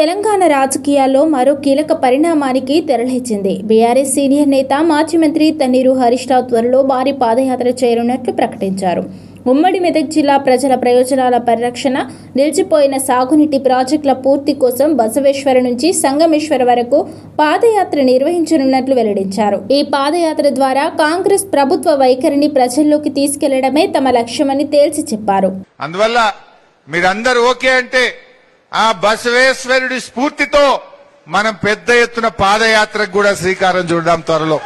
తెలంగాణ రాజకీయాల్లో మరో కీలక పరిణామానికి తెరలేచింది. బీఆర్ఎస్ సీనియర్ నేత మాజీ మంత్రి తన్నీరు హరీష్ రావు త్వరలో భారీ పాదయాత్ర చేయనున్నట్లు ప్రకటించారు. ఉమ్మడి మెదక్ జిల్లా ప్రజల ప్రయోజనాల పరిరక్షణ, నిలిచిపోయిన సాగునీటి ప్రాజెక్టుల పూర్తి కోసం బసవేశ్వర నుంచి సంగమేశ్వర వరకు పాదయాత్ర నిర్వహించనున్నట్లు వెల్లడించారు. ఈ పాదయాత్ర ద్వారా కాంగ్రెస్ ప్రభుత్వ వైఖరిని ప్రజల్లోకి తీసుకెళ్లడమే తమ లక్ష్యమని తేల్చి చెప్పారు. అందువల్ల మీరందరూ ఓకే అంటే ఆ బసవేశ్వరుడి స్ఫూర్తితో మనం పెద్ద ఎత్తున పాదయాత్రకు కూడా శ్రీకారం చుడదాం త్వరలో.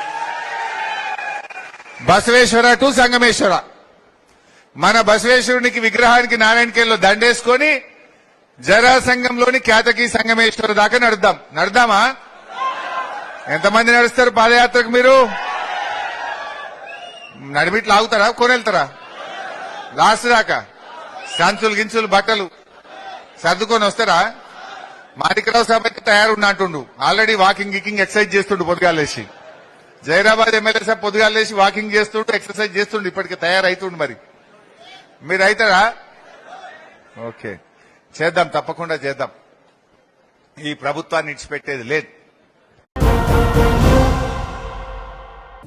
బసవేశ్వర టు సంగమేశ్వర, మన బసవేశ్వరునికి విగ్రహానికి నారాయణకేల్లో దండేసుకొని జరాసంగంలోని ఖ్యాతకి సంగమేశ్వర దాకా నడుద్దామా? ఎంతమంది నడుస్తారు పాదయాత్రకు? మీరు నడిమిట్లు ఆగుతారా, కొనెళ్తారా? లాస్ట్ దాకా సంచులు గించులు బట్టలు సర్దుకొని వస్తారా? మాణిక్రావు సభకి తయారున్నా అంటుండు. ఆల్రెడీ వాకింగ్ ఎక్సర్సైజ్ చేస్తుండు పొద్దుగాలేసి. జైరాబాద్ ఎమ్మెల్యే సాబ్ పొద్దుగాలేసి వాకింగ్ చేస్తుండు, ఎక్సర్సైజ్ చేస్తుండు, ఇప్పటికే తయారైతుండు. మరి మీరు అవుతారా? ఓకే, చేద్దాం, తప్పకుండా చేద్దాం. ఈ ప్రభుత్వాన్ని ఇడిచిపెట్టేది లేదు.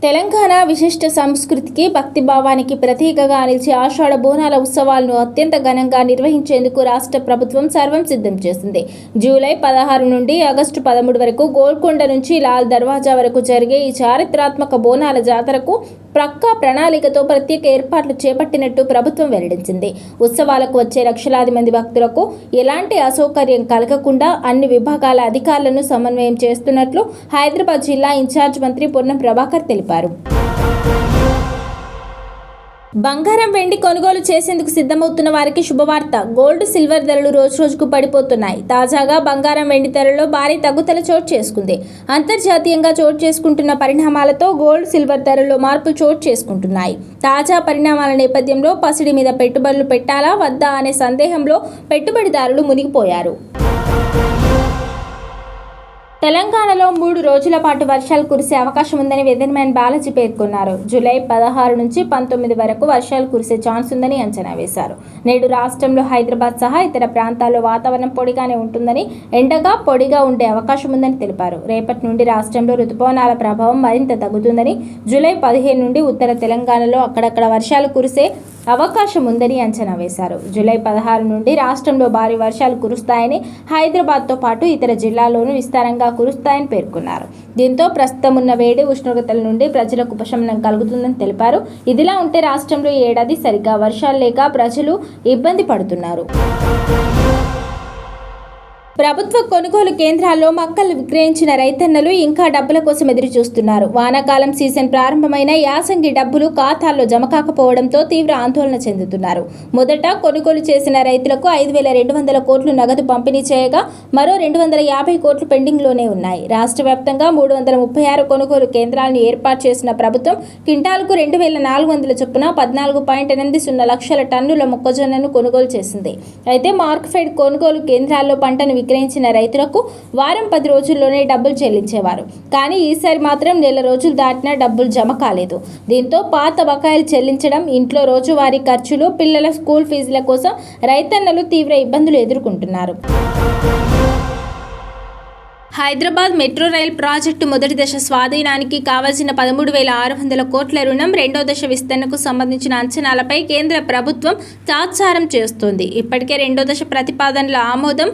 తెలంగాణ విశిష్ట సంస్కృతికి, భక్తిభావానికి ప్రతీకగా నిలిచే ఆషాఢ బోనాల ఉత్సవాలను అత్యంత ఘనంగా నిర్వహించేందుకు రాష్ట్ర ప్రభుత్వం సర్వం సిద్ధం చేసింది. జూలై 16 నుండి ఆగస్టు 13 వరకు గోల్కొండ నుంచి లాల్ దర్వాజా వరకు జరిగే ఈ చారిత్రాత్మక బోనాల జాతరకు ప్రక్కా ప్రణాళికతో ప్రత్యేక ఏర్పాట్లు చేపట్టినట్టు ప్రభుత్వం వెల్లడించింది. ఉత్సవాలకు వచ్చే లక్షలాది మంది భక్తులకు ఎలాంటి అసౌకర్యం కలగకుండా అన్ని విభాగాల అధికారులను సమన్వయం చేస్తున్నట్లు హైదరాబాద్ జిల్లా ఇన్ఛార్జ్ మంత్రి పొన్నం ప్రభాకర్ తెలిపారు. బంగారం, వెండి కొనుగోలు చేసేందుకు సిద్ధమవుతున్న వారికి శుభవార్త. గోల్డ్, సిల్వర్ ధరలు రోజురోజుకు పడిపోతున్నాయి. తాజాగా బంగారం, వెండి ధరల్లో భారీ తగ్గుదల చోటు చేసుకుంది. అంతర్జాతీయంగా చోటు చేసుకుంటున్న పరిణామాలతో గోల్డ్, సిల్వర్ ధరల్లో మార్పులు చోటు చేసుకుంటున్నాయి. తాజా పరిణామాల నేపథ్యంలో పసిడి మీద పెట్టుబడులు పెట్టాలా వద్దా అనే సందేహంలో పెట్టుబడిదారులు మునిగిపోయారు. తెలంగాణలో 3 రోజుల పాటు వర్షాలు కురిసే అవకాశం ఉందని వెదర్మ్యాన్ బాలాజీ పేర్కొన్నారు. జూలై 16 నుంచి 19 వరకు వర్షాలు కురిసే ఛాన్స్ ఉందని అంచనా వేశారు. నేడు రాష్ట్రంలో హైదరాబాద్ సహా ఇతర ప్రాంతాల్లో వాతావరణం పొడిగానే ఉంటుందని, ఎండగా పొడిగా ఉండే అవకాశం ఉందని తెలిపారు. రేపటి నుండి రాష్ట్రంలో రుతుపవనాల ప్రభావం మరింత తగ్గుతుందని, జూలై 15 నుండి ఉత్తర తెలంగాణలో అక్కడక్కడ వర్షాలు కురిసే అవకాశం ఉందని అంచనా వేశారు. జూలై 16 నుండి రాష్ట్రంలో భారీ వర్షాలు కురుస్తాయని, హైదరాబాద్తో పాటు ఇతర జిల్లాల్లోనూ విస్తారంగా కురుస్తాయని పేర్కొన్నారు. దీంతో ప్రస్తుతం ఉన్న వేడి ఉష్ణోగ్రతల నుండి ప్రజలకు ఉపశమనం కలుగుతుందని తెలిపారు. ఇదిలా ఉంటే రాష్ట్రంలో ఈ ఏడాది సరిగ్గా వర్షాలు లేక ప్రజలు ఇబ్బంది పడుతున్నారు. ప్రభుత్వ కొనుగోలు కేంద్రాల్లో మొక్కలు విక్రయించిన రైతన్నలు ఇంకా డబ్బుల కోసం ఎదురు చూస్తున్నారు. వానాకాలం సీజన్ ప్రారంభమైన యాసంగి డబ్బులు ఖాతాల్లో జమ కాకపోవడంతో తీవ్ర ఆందోళన చెందుతున్నారు. మొదట కొనుగోలు చేసిన రైతులకు 5,200 కోట్లు నగదు పంపిణీ చేయగా మరో 250 కోట్లు పెండింగ్లోనే ఉన్నాయి. రాష్ట్ర వ్యాప్తంగా 336 కొనుగోలు కేంద్రాలను ఏర్పాటు చేసిన ప్రభుత్వం క్వింటాల్కు 2,400 చొప్పున 14.80 లక్షల టన్నుల మొక్కజొన్నను కొనుగోలు చేసింది. అయితే మార్క్ఫెడ్ కొనుగోలు కేంద్రాల్లో పంటను విక్రయించిన రైతులకు వారం 10 రోజుల్లోనే డబ్బులు చెల్లించేవారు. కానీ ఈసారి మాత్రం నెల రోజులు దాటినా డబ్బులు జమ కాలేదు. దీంతో పాత బకాయిలు చెల్లించడం, ఇంట్లో రోజువారీ ఖర్చులు, పిల్లల స్కూల్ ఫీజుల కోసం రైతన్నలు తీవ్ర ఇబ్బందులు ఎదుర్కొంటున్నారు. హైదరాబాద్ మెట్రో రైల్ ప్రాజెక్టు మొదటి దశ స్వాధీనానికి కావాల్సిన 13,600 కోట్ల రుణం, రెండో దశ విస్తరణకు సంబంధించిన అంచనాలపై కేంద్ర ప్రభుత్వం తాత్సారం చేస్తోంది. ఇప్పటికే రెండో దశ ప్రతిపాదనల ఆమోదం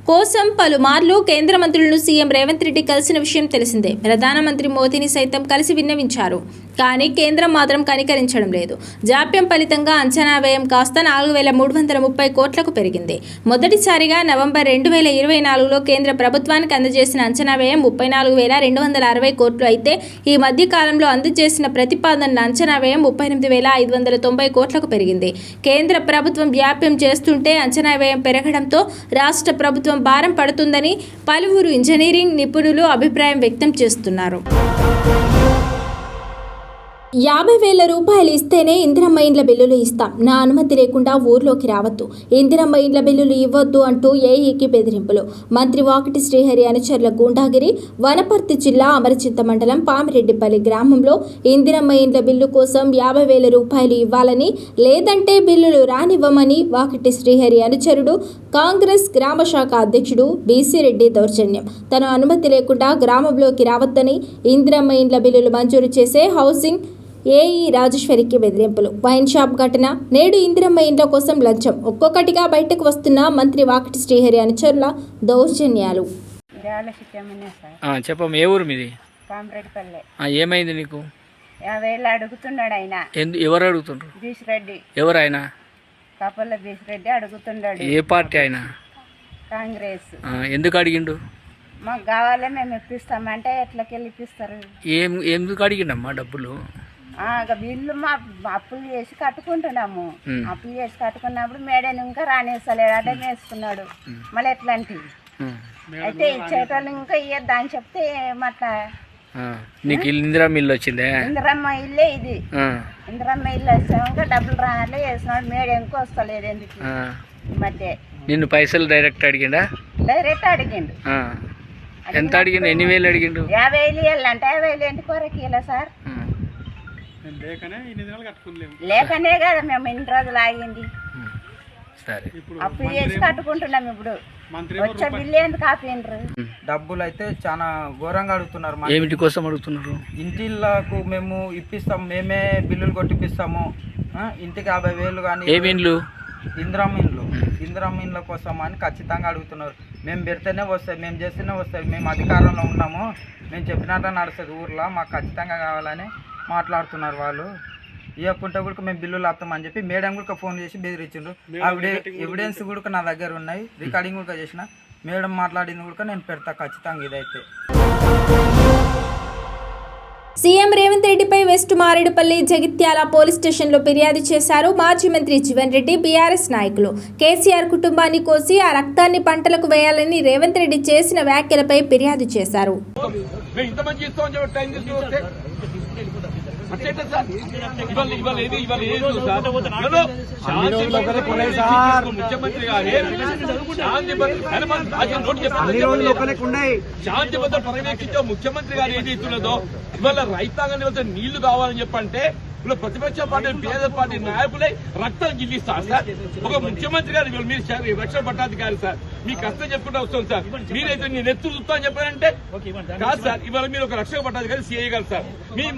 కోసం పలుమార్లు కేంద్ర మంత్రులను సీఎం రేవంత్ రెడ్డి కలిసిన విషయం తెలిసిందే. ప్రధానమంత్రి మోదీని సైతం కలిసి విన్నవించారు. కానీ కేంద్రం మాత్రం కనికరించడం లేదు. జాప్యం ఫలితంగా అంచనా వ్యయం కాస్త 4,330 కోట్లకు పెరిగింది. మొదటిసారిగా నవంబర్ 2024లో కేంద్ర ప్రభుత్వానికి అందజేసిన అంచనా వ్యయం 34,260 కోట్లు అయితే, ఈ మధ్య కాలంలో అందజేసిన ప్రతిపాదనల అంచనా వ్యయం 38,590 కోట్లకు పెరిగింది. కేంద్ర ప్రభుత్వం జాప్యం చేస్తుంటే అంచనా వ్యయం పెరగడంతో రాష్ట్ర ప్రభుత్వం భారం పడుతుందని పలువురు ఇంజనీరింగ్ నిపుణులు అభిప్రాయం వ్యక్తం చేస్తున్నారు. 50,000 రూపాయలు ఇస్తేనే ఇందిరమ్మ ఇండ్ల బిల్లులు ఇస్తాం, నా అనుమతి లేకుండా ఊర్లోకి రావద్దు, ఇందిరమ్మ ఇండ్ల బిల్లులు ఇవ్వొద్దు అంటూ ఏఈకి బెదిరింపులు. మంత్రి వాకిటి శ్రీహరి అనుచరుల గూండాగిరి. వనపర్తి జిల్లా అమరచింత మండలం పామిరెడ్డిపల్లి గ్రామంలో ఇందిరమ్మ ఇండ్ల బిల్లు కోసం 50,000 రూపాయలు ఇవ్వాలని, లేదంటే బిల్లులు రానివ్వమని వాకిటి శ్రీహరి అనుచరుడు కాంగ్రెస్ గ్రామ శాఖ అధ్యక్షుడు బీసీ రెడ్డి దౌర్జన్యం. తన అనుమతి లేకుండా గ్రామంలోకి రావద్దని, ఇందిరమ్మ ఇండ్ల బిల్లులు మంజూరు చేసే హౌసింగ్ ఏఈ రాజేశ్వరికి బెదిరింపులు. వైన్ షాప్ ఘటన. నేడు ఇందిరమ్మ ఇండ్ల కోసం లంచం. ఒక్కొక్కటిగా బయటకు వస్తున్న మంత్రి వాకిటి శ్రీహరి అనుచరుల దౌర్జన్యాలు. చెప్పమ్మ, ఏ ఊరు మీది? కామరెడ్డిపల్లె. ఏమైంది నీకు? 50,000 అడుగుతున్నాడు ఆయన. ఎవరు అడుగుతుండ్రు? బీసిరెడ్డి. ఎవరు ఆయన? కాపల్ల బీసిరెడ్డి అడుగుతున్నాడు. ఏ పార్టీ ఆయన? కాంగ్రెస్. ఎందుకు అడిగిండు? మాకు కావాలి, మేము ఇప్పిస్తామంటే ఎట్లకెళ్ళి ఇప్పిస్తారు? ఎందుకు అడిగిండమ్మా డబ్బులు? బిల్లు మా అప్పులు చేసి కట్టుకుంటున్నాము. అప్పులు చేసి కట్టుకున్నప్పుడు మేడని ఇంకా రానేస్తలేడు, అడ్డం వేసుకున్నాడు. మళ్ళీ ఎట్లాంటివి అయితే ఇచ్చేటోళ్ళు ఇంకా ఇయ్యద్దా అని చెప్తే అట్లా. నీకు ఇందిరమ్మ ఇల్లు వచ్చిందే? ఇందిరమ్మ ఇల్లే ఇది. ఇందిరమ్మ ఇల్లు వచ్చాక డబ్బులు రానట్లే చేస్తున్నాడు. మేడెందుకు వస్తలేదు ఎందుకు ఈ మధ్య? నిన్ను పైసలు డైరెక్ట్ అడిగిండా? డైరెక్ట్ అడిగిండు. ఎంత అడిగిండు? ఎన్ని వేలు అడిగిండు? 50,000 ఇవ్వాలంటే 50,000 ఎందుకు కొరకు ఇలా సార్? లేకనే కదా మేము ఇన్ని రోజులు ఆగింది. అప్పు చేసి కట్టుకుంటున్నాం. ఇప్పుడు వచ్చే బిల్లు ఎందుకు ఆపిండ్రు? డబ్బులు అయితే చాలా ఘోరంగా అడుగుతున్నారు. ఏమిటి కోసం అడుగుతున్నారు? ఇంటిళ్ళకు మేము ఇప్పిస్తాం, మేమే బిల్లులు కొట్టిపిస్తాము. ఇంటికి 50,000 కానీ. ఏమి ఇండ్లు? ఇందిరమ్మ ఇండ్లు. ఇందిరమ్మ ఇండ్ల కోసం అని ఖచ్చితంగా అడుగుతున్నారు. మేము పెడితేనే వస్తాయి, మేము చేస్తేనే వస్తాయి, మేము అధికారంలో ఉన్నాము, మేము చెప్పినట్టు నడుస్తుంది ఊర్లో, మాకు ఖచ్చితంగా కావాలని మాట్లాడుతున్నారు వాళ్ళు. ఇవ్వకుంటే కూడా మేము బిల్లులు ఆపుతామని చెప్పి మేడం కూడా ఫోన్ చేసి బెదిరించిండ్రు. ఎవిడెన్స్ కూడా నా దగ్గర ఉన్నాయి, రికార్డింగ్ కూడా చేసిన. మేడం మాట్లాడింది కూడా నేను పెడతా ఖచ్చితంగా. ఇదైతే సీఎం రేవంత్ రెడ్డిపై వెస్ట్ మారేడుపల్లి జగిత్యాల పోలీస్ స్టేషన్లో ఫిర్యాదు చేశారు మాజీ మంత్రి జీవన్ రెడ్డి. బీఆర్ఎస్ నాయకులు కేసీఆర్ కుటుంబాన్ని కోసి ఆ రక్తాన్ని పంటలకు వేయాలని రేవంత్ రెడ్డి చేసిన వ్యాఖ్యలపై ఫిర్యాదు చేశారు. ముఖ్యమంత్రి శాంతి భద్రత పర్యవేక్షించే ముఖ్యమంత్రి గారు ఏది ఇస్తున్నదో ఇవాళ రైతాంగాన్ని నీళ్లు కావాలని చెప్పంటే ఇప్పుడు ప్రతిపక్ష పార్టీ పేద పార్టీ నాయకులై రక్తం గిల్లిస్తారు సార్. ఒక ముఖ్యమంత్రి గారు మీరు రక్షణ పట్టాధికారి సార్, మీ కష్టం చెప్పుకుంటూ వస్తాం సార్. మీరైతే నేను ఎత్తులు చూస్తా అని చెప్పారంటే కాదు సార్. ఇవాళ మీరు ఒక రక్షణ పట్టాధికారి సీఐ గారు సార్,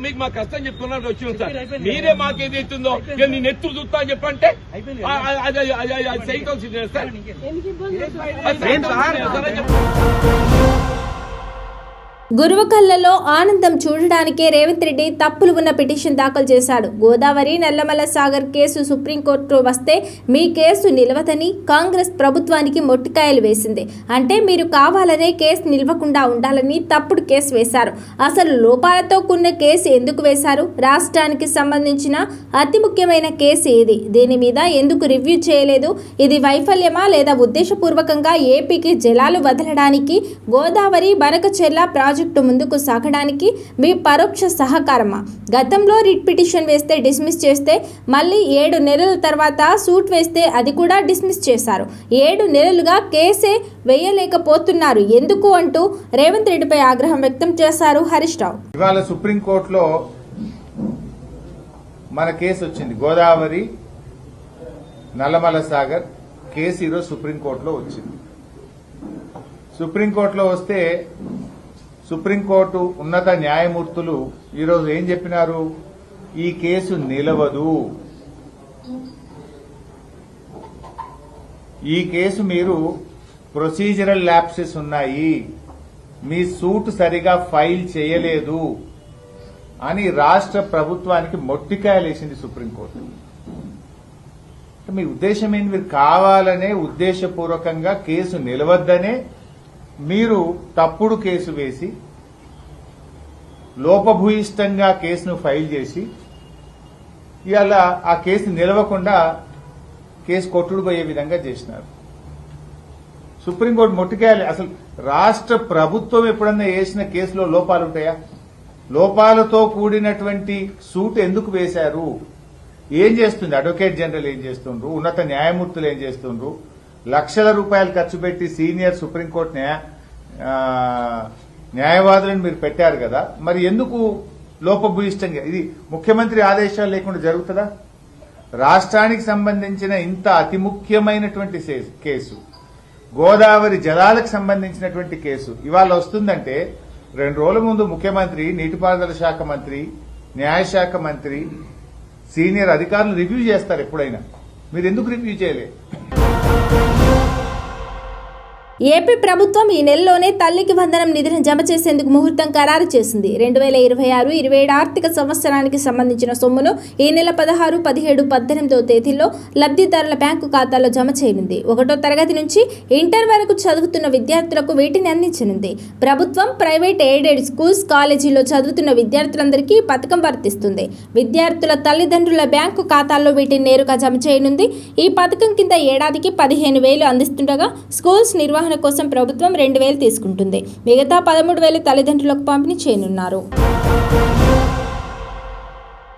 మీకు మా కష్టం చెప్పుకున్నట్టు వచ్చినాం సార్. మీరే మాకేది ఎత్తుందో నేను ఎత్తులు చూస్తా అని చెప్పంటే సైతం సార్. గురువకల్లలో ఆనందం చూడడానికే రేవంత్ రెడ్డి తప్పులు ఉన్న పిటిషన్ దాఖలు చేశాడు. గోదావరి నల్లమల సాగర్ కేసు సుప్రీంకోర్టు వస్తే మీ కేసు నిలవదని కాంగ్రెస్ ప్రభుత్వానికి మొట్టికాయలు వేసింది. అంటే మీరు కావాలనే కేసు నిలవకుండా ఉండాలని తప్పుడు కేసు వేశారు. అసలు లోపాలతో కూడిన కేసు ఎందుకు వేశారు? రాష్ట్రానికి సంబంధించిన అతి ముఖ్యమైన కేసు ఏది? దీని మీద ఎందుకు రివ్యూ చేయలేదు? ఇది వైఫల్యమా లేదా ఉద్దేశపూర్వకంగా ఏపీకి జలాలు వదలడానికి, గోదావరి బనకచెర్ల ప్రాజెక్టు ముందుకు సాగడానికి మీ పరోక్ష సహకారమా? గతంలో రిట్ పిటిషన్ వేస్తే డిస్మిస్ చేస్తే మళ్ళీ 7 నెలల తర్వాత సూట్ వేస్తే అది కూడా డిస్మిస్ చేశారు. 7 నెలలుగా కేసే వేయలేకపోతున్నారు ఎందుకు అంటూ రేవంత్ రెడ్డిపై ఆగ్రహం వ్యక్తం చేశారు హరీష్ రావు. ఇవాళ సుప్రీంకోర్టులో మన కేసు వచ్చింది. గోదావరి నల్లమల సాగర్ కేసు ఈరోజు సుప్రీంకోర్టులో వచ్చింది. సుప్రీంకోర్టులో వస్తే సుప్రీంకోర్టు ఉన్నత న్యాయమూర్తులు ఈరోజు ఏం చెప్పినారు? ఈ కేసు నిలవదు, ఈ కేసు మీరు ప్రొసీజరల్ ల్యాప్సెస్ ఉన్నాయి, మీ సూట్ సరిగా ఫైల్ చేయలేదు అని రాష్ట్ర ప్రభుత్వానికి మొట్టికాయలేసింది సుప్రీంకోర్టు. మీ ఉద్దేశం ఏంటి? మీరు కావాలనే ఉద్దేశపూర్వకంగా కేసు నిలవద్దనే మీరు తప్పుడు కేసు వేసి లోపభూయిష్టంగా కేసును ఫైల్ చేసి ఇవాళ ఆ కేసు నిలవకుండా కేసు కొట్టుడు పోయే విధంగా చేసినారు. సుప్రీంకోర్టు మొట్టికేయాలి. అసలు రాష్ట్ర ప్రభుత్వం ఎప్పుడన్నా వేసిన కేసులో లోపాలు ఉంటాయా? లోపాలతో కూడినటువంటి సూట్ ఎందుకు వేశారు? ఏం చేస్తుంది అడ్వకేట్ జనరల్, ఏం చేస్తుండ్రు ఉన్నత న్యాయమూర్తులు, ఏం చేస్తుండ్రు? లక్షల రూపాయలు ఖర్చు పెట్టి సీనియర్ సుప్రీంకోర్టు న్యాయవాదులను మీరు పెట్టారు కదా, మరి ఎందుకు లోపభూయిష్టంగా? ఇది ముఖ్యమంత్రి ఆదేశాలు లేకుండా జరుగుతుందా? రాష్ట్రానికి సంబంధించిన ఇంత అతి ముఖ్యమైనటువంటి కేసు, గోదావరి జలాలకు సంబంధించినటువంటి కేసు ఇవాళ వస్తుందంటే 2 రోజుల ముందు ముఖ్యమంత్రి, నీటిపారుదల శాఖ మంత్రి, న్యాయశాఖ మంత్రి, సీనియర్ అధికారులు రివ్యూ చేస్తారు ఎప్పుడైనా. మీరు ఎందుకు రివ్యూ చేయలేదు? ఏపీ ప్రభుత్వం ఈ నెలలోనే తల్లికి వందనం నిధిని జమ చేసేందుకు ముహూర్తం ఖరారు చేసింది. 2026-27 ఆర్థిక సంవత్సరానికి సంబంధించిన సొమ్మును ఈ నెల 16, 17, 18వ తేదీల్లో లబ్ధిదారుల బ్యాంకు ఖాతాలో జమ చేయనుంది. 1వ తరగతి నుంచి ఇంటర్ వరకు చదువుతున్న విద్యార్థులకు వీటిని అందించనుంది. ప్రభుత్వం, ప్రైవేట్ ఎయిడెడ్ స్కూల్స్, కాలేజీల్లో చదువుతున్న విద్యార్థులందరికీ ఈ పథకం వర్తిస్తుంది. విద్యార్థుల తల్లిదండ్రుల బ్యాంకు ఖాతాల్లో వీటిని నేరుగా జమ చేయనుంది. ఈ పథకం కింద ఏడాదికి 15,000 అందిస్తుండగా స్కూల్స్ నిర్వహణ కోసం ప్రభుత్వం 2,000 తీసుకుంటుంది. మిగతా 13,000 తల్లిదండ్రులకు పంపిణీ చేయనున్నారు.